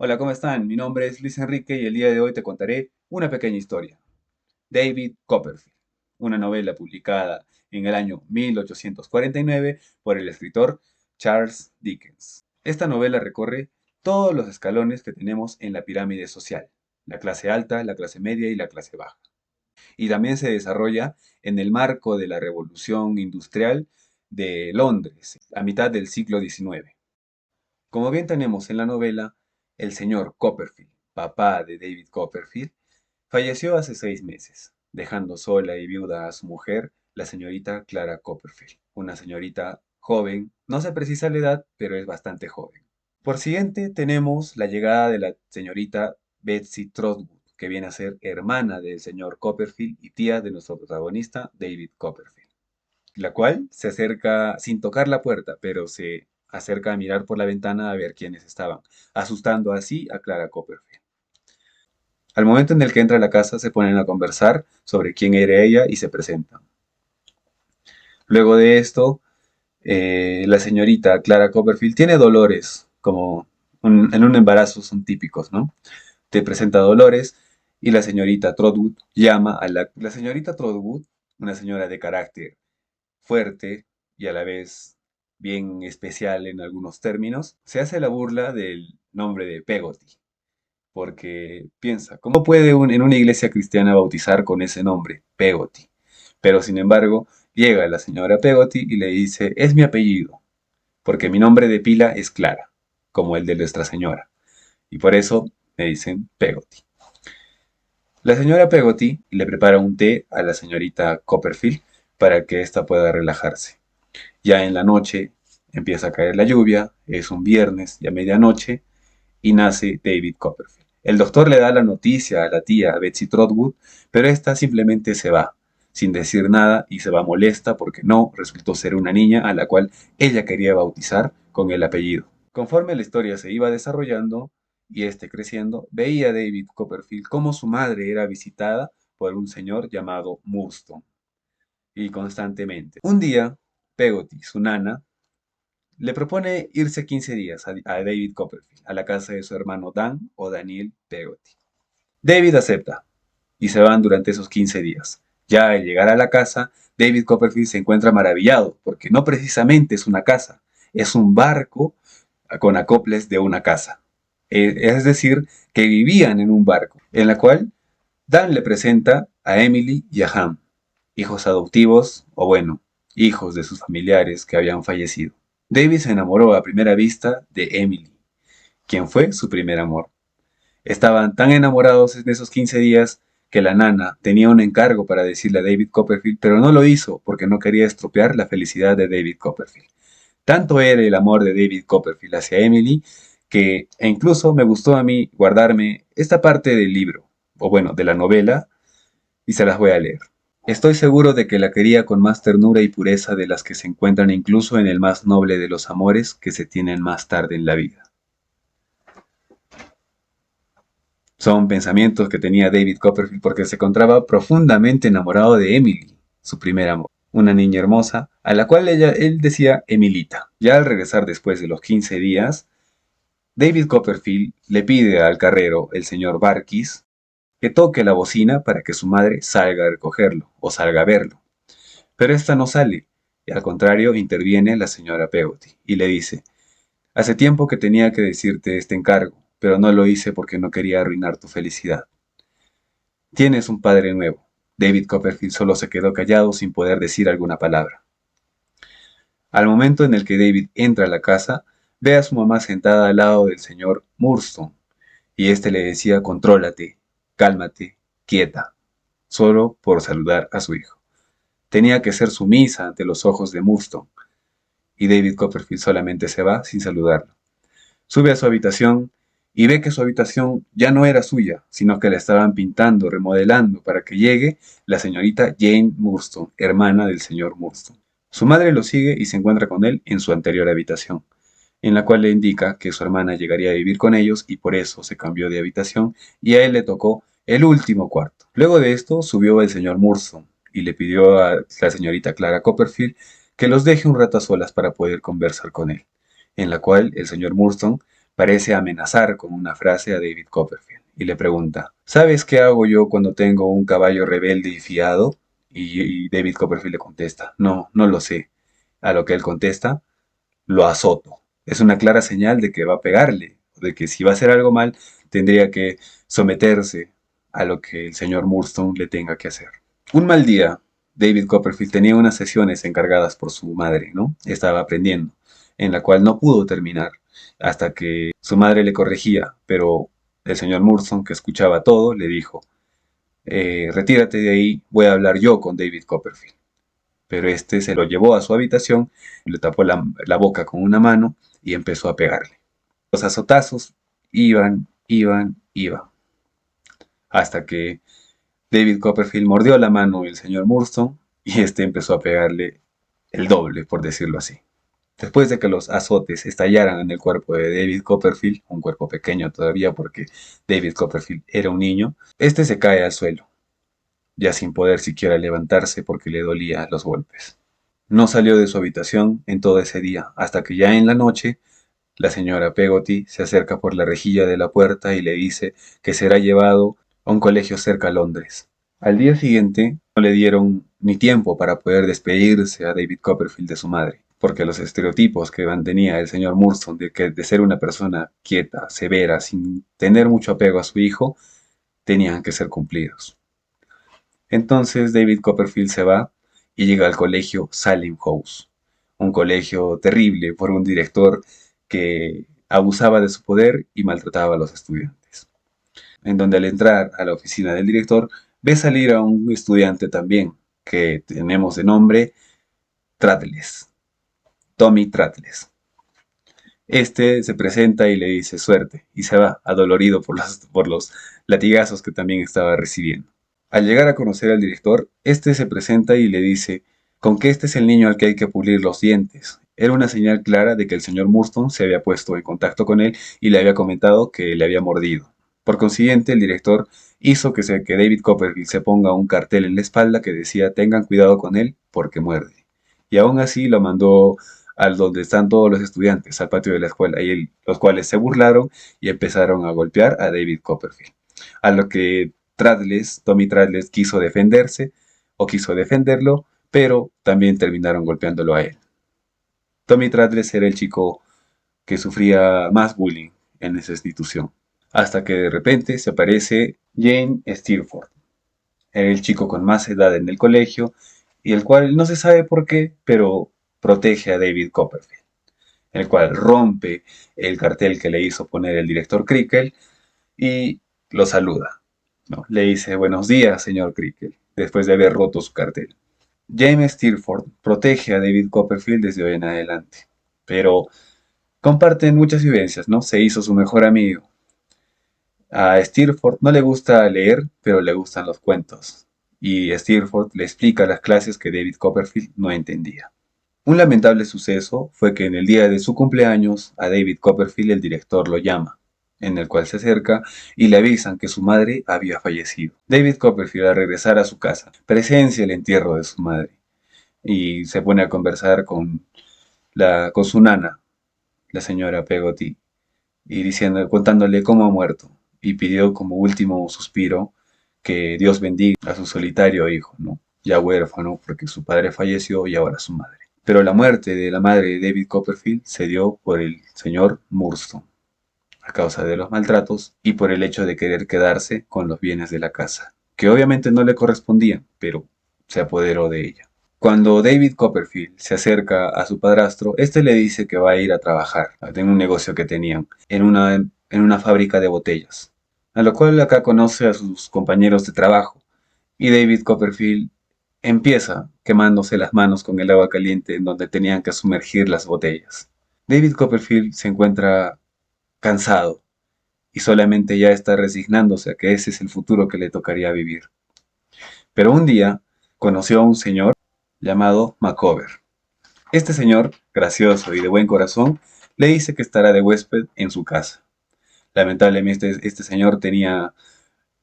Hola, ¿cómo están? Mi nombre es Luis Enrique y el día de hoy te contaré una pequeña historia. David Copperfield, una novela publicada en el año 1849 por el escritor Charles Dickens. Esta novela recorre todos los escalones que tenemos en la pirámide social, la clase alta, la clase media y la clase baja. Y también se desarrolla en el marco de la Revolución Industrial de Londres, a mitad del siglo XIX. Como bien tenemos en la novela, el señor Copperfield, papá de David Copperfield, falleció hace 6 meses, dejando sola y viuda a su mujer, la señorita Clara Copperfield, una señorita joven, no se precisa la edad, pero es bastante joven. Por siguiente tenemos la llegada de la señorita Betsy Trotwood, que viene a ser hermana del señor Copperfield y tía de nuestro protagonista, David Copperfield, la cual se acerca sin tocar la puerta, pero se acerca a mirar por la ventana a ver quiénes estaban, asustando así a Clara Copperfield. Al momento en el que entra a la casa se ponen a conversar sobre quién era ella y se presentan. Luego de esto, la señorita Clara Copperfield tiene dolores, como en un embarazo son típicos, ¿no? Te presenta dolores y la señorita Trotwood llama a la señorita Trotwood, una señora de carácter fuerte y a la vez bien especial en algunos términos, se hace la burla del nombre de Peggotty, porque piensa, ¿cómo puede en una iglesia cristiana bautizar con ese nombre, Peggotty? Pero sin embargo, llega la señora Peggotty y le dice, es mi apellido, porque mi nombre de pila es Clara, como el de Nuestra Señora, y por eso me dicen Peggotty. La señora Peggotty le prepara un té a la señorita Copperfield para que ésta pueda relajarse. Ya en la noche empieza a caer la lluvia, es un viernes y a medianoche y nace David Copperfield. El doctor le da la noticia a la tía Betsy Trotwood, pero esta simplemente se va, sin decir nada y se va molesta porque no resultó ser una niña a la cual ella quería bautizar con el apellido. Conforme la historia se iba desarrollando y este creciendo, veía David Copperfield cómo su madre era visitada por un señor llamado Murdstone y constantemente. Un día, Peggotty, su nana, le propone irse 15 días a David Copperfield, a la casa de su hermano Dan o Daniel Peggotty. David acepta y se van durante esos 15 días. Ya al llegar a la casa, David Copperfield se encuentra maravillado, porque no precisamente es una casa, es un barco con acoples de una casa. Es decir, que vivían en un barco, en la cual Dan le presenta a Emily y a Ham, hijos adoptivos, o bueno, hijos de sus familiares que habían fallecido. David se enamoró a primera vista de Emily, quien fue su primer amor. Estaban tan enamorados en esos 15 días que la nana tenía un encargo para decirle a David Copperfield, pero no lo hizo porque no quería estropear la felicidad de David Copperfield. Tanto era el amor de David Copperfield hacia Emily que e incluso me gustó a mí guardarme esta parte del libro, o bueno, de la novela, y se las voy a leer. Estoy seguro de que la quería con más ternura y pureza de las que se encuentran incluso en el más noble de los amores que se tienen más tarde en la vida. Son pensamientos que tenía David Copperfield porque se encontraba profundamente enamorado de Emily, su primer amor, una niña hermosa a la cual él decía Emilita. Ya al regresar después de los 15 días, David Copperfield le pide al carrero, el señor Barkis, que toque la bocina para que su madre salga a recogerlo o salga a verlo. Pero esta no sale, y al contrario interviene la señora Peggotty y le dice, hace tiempo que tenía que decirte este encargo, pero no lo hice porque no quería arruinar tu felicidad. Tienes un padre nuevo. David Copperfield solo se quedó callado sin poder decir alguna palabra. Al momento en el que David entra a la casa, ve a su mamá sentada al lado del señor Murdstone, y éste le decía contrólate, cálmate, quieta, solo por saludar a su hijo. Tenía que ser sumisa ante los ojos de Murdstone, y David Copperfield solamente se va sin saludarlo. Sube a su habitación y ve que su habitación ya no era suya, sino que la estaban pintando, remodelando, para que llegue la señorita Jane Murdstone, hermana del señor Murdstone. Su madre lo sigue y se encuentra con él en su anterior habitación, en la cual le indica que su hermana llegaría a vivir con ellos y por eso se cambió de habitación y a él le tocó el último cuarto. Luego de esto subió el señor Murdstone y le pidió a la señorita Clara Copperfield que los deje un rato a solas para poder conversar con él, en la cual el señor Murdstone parece amenazar con una frase a David Copperfield y le pregunta, ¿sabes qué hago yo cuando tengo un caballo rebelde y fiado? Y David Copperfield le contesta, no, no lo sé. A lo que él contesta, lo azoto. Es una clara señal de que va a pegarle, de que si va a hacer algo mal, tendría que someterse a lo que el señor Murdstone le tenga que hacer. Un mal día, David Copperfield tenía unas sesiones encargadas por su madre, ¿no? Estaba aprendiendo, en la cual no pudo terminar, hasta que su madre le corregía, pero el señor Murdstone, que escuchaba todo, le dijo, retírate de ahí, voy a hablar yo con David Copperfield. Pero este se lo llevó a su habitación, le tapó la boca con una mano y empezó a pegarle. Los azotazos iban, hasta que David Copperfield mordió la mano del señor Murdstone y este empezó a pegarle el doble, por decirlo así. Después de que los azotes estallaran en el cuerpo de David Copperfield, un cuerpo pequeño todavía porque David Copperfield era un niño, este se cae al suelo, ya sin poder siquiera levantarse porque le dolían los golpes. No salió de su habitación en todo ese día, hasta que ya en la noche la señora Peggotty se acerca por la rejilla de la puerta y le dice que será llevado a un colegio cerca a Londres. Al día siguiente no le dieron ni tiempo para poder despedirse a David Copperfield de su madre, porque los estereotipos que mantenía el señor Murdstone de ser una persona quieta, severa, sin tener mucho apego a su hijo, tenían que ser cumplidos. Entonces David Copperfield se va y llega al colegio Salem House, un colegio terrible por un director que abusaba de su poder y maltrataba a los estudiantes. En donde al entrar a la oficina del director ve salir a un estudiante también que tenemos de nombre Traddles, Tommy Traddles. Este se presenta y le dice suerte y se va, adolorido por los latigazos que también estaba recibiendo. Al llegar a conocer al director, este se presenta y le dice con que este es el niño al que hay que pulir los dientes. Era una señal clara de que el señor Murdstone se había puesto en contacto con él y le había comentado que le había mordido. Por consiguiente, el director hizo que David Copperfield se ponga un cartel en la espalda que decía tengan cuidado con él porque muerde. Y aún así lo mandó al donde están todos los estudiantes, al patio de la escuela, y los cuales se burlaron y empezaron a golpear a David Copperfield. A lo que Tommy Traddles quiso defenderse o quiso defenderlo, pero también terminaron golpeándolo a él. Tommy Traddles era el chico que sufría más bullying en esa institución, hasta que de repente se aparece Jane Steerforth. Era el chico con más edad en el colegio y el cual no se sabe por qué, pero protege a David Copperfield, el cual rompe el cartel que le hizo poner el director Creakle y lo saluda, ¿no? Le dice buenos días, señor Creakle, después de haber roto su cartel. James Steerforth protege a David Copperfield desde hoy en adelante, pero comparten muchas vivencias, ¿no? Se hizo su mejor amigo. A Steerforth no le gusta leer, pero le gustan los cuentos. Y Steerforth le explica las clases que David Copperfield no entendía. Un lamentable suceso fue que en el día de su cumpleaños a David Copperfield el director lo llama, en el cual se acerca y le avisan que su madre había fallecido. David Copperfield al regresar a su casa presencia el entierro de su madre y se pone a conversar con su nana, la señora Peggotty, y contándole cómo ha muerto y pidió como último suspiro que Dios bendiga a su solitario hijo, ¿no? Ya huérfano porque su padre falleció y ahora su madre. Pero la muerte de la madre de David Copperfield se dio por el señor Murdstone, a causa de los maltratos y por el hecho de querer quedarse con los bienes de la casa, que obviamente no le correspondían, pero se apoderó de ella. Cuando David Copperfield se acerca a su padrastro, este le dice que va a ir a trabajar en un negocio que tenían, en una fábrica de botellas, a lo cual acá conoce a sus compañeros de trabajo, y David Copperfield empieza quemándose las manos con el agua caliente en donde tenían que sumergir las botellas. David Copperfield se encuentra cansado y solamente ya está resignándose a que ese es el futuro que le tocaría vivir. Pero un día conoció a un señor llamado Macover. Este señor, gracioso y de buen corazón, le dice que estará de huésped en su casa. Lamentablemente este señor tenía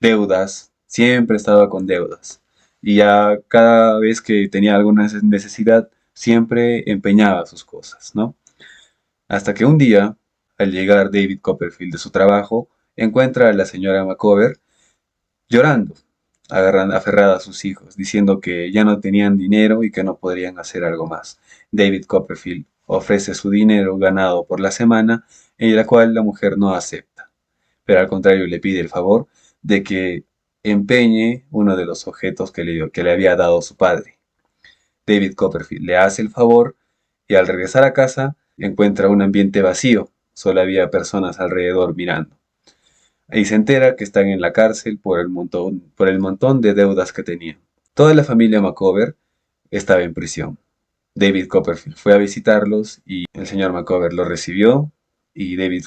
deudas, siempre estaba con deudas. Y ya cada vez que tenía alguna necesidad, siempre empeñaba sus cosas, ¿no? Hasta que un día al llegar David Copperfield de su trabajo, encuentra a la señora Macover llorando, aferrada a sus hijos, diciendo que ya no tenían dinero y que no podrían hacer algo más. David Copperfield ofrece su dinero ganado por la semana, en la cual la mujer no acepta, pero al contrario le pide el favor de que empeñe uno de los objetos que le había dado su padre. David Copperfield le hace el favor y al regresar a casa encuentra un ambiente vacío, solo había personas alrededor mirando. Y se entera que están en la cárcel por el montón de deudas que tenían. Toda la familia Macover estaba en prisión. David Copperfield fue a visitarlos y el señor Macover lo recibió y David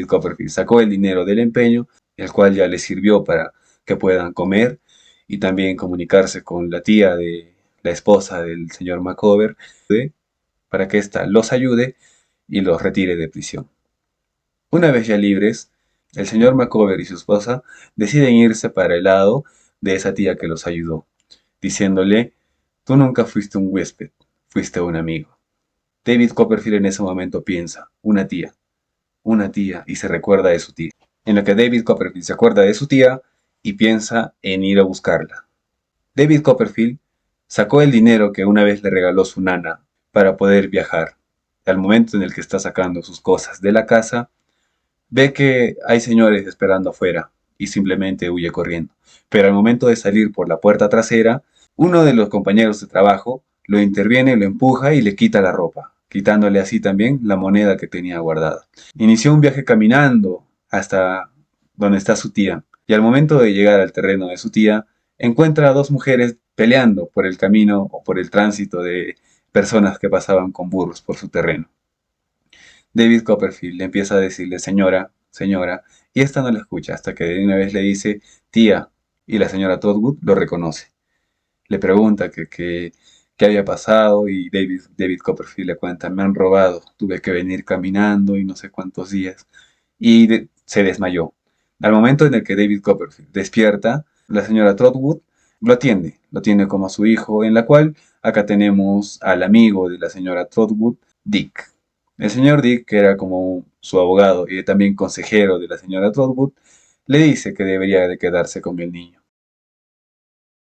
Copperfield sacó el dinero del empeño, el cual ya les sirvió para que puedan comer y también comunicarse con la tía de la esposa del señor Macover para que ésta los ayude y los retire de prisión. Una vez ya libres, el señor Macover y su esposa deciden irse para el lado de esa tía que los ayudó, diciéndole, tú nunca fuiste un huésped, fuiste un amigo. David Copperfield en ese momento piensa, una tía, y se recuerda de su tía. En lo que David Copperfield se acuerda de su tía y piensa en ir a buscarla. David Copperfield sacó el dinero que una vez le regaló su nana para poder viajar. Al momento en el que está sacando sus cosas de la casa, ve que hay señores esperando afuera y simplemente huye corriendo. Pero al momento de salir por la puerta trasera, uno de los compañeros de trabajo lo interviene, lo empuja y le quita la ropa, quitándole así también la moneda que tenía guardada. Inició un viaje caminando hasta donde está su tía y al momento de llegar al terreno de su tía, encuentra a dos mujeres peleando por el camino o por el tránsito de personas que pasaban con burros por su terreno. David Copperfield le empieza a decirle señora, señora, y esta no la escucha hasta que de una vez le dice tía, y la señora Trotwood lo reconoce. Le pregunta qué había pasado y David Copperfield le cuenta, me han robado, tuve que venir caminando y no sé cuántos días, y se desmayó. Al momento en el que David Copperfield despierta, la señora Trotwood lo atiende como a su hijo, en la cual acá tenemos al amigo de la señora Trotwood, Dick. El señor Dick, que era como su abogado y también consejero de la señora Trotwood, le dice que debería de quedarse con el niño.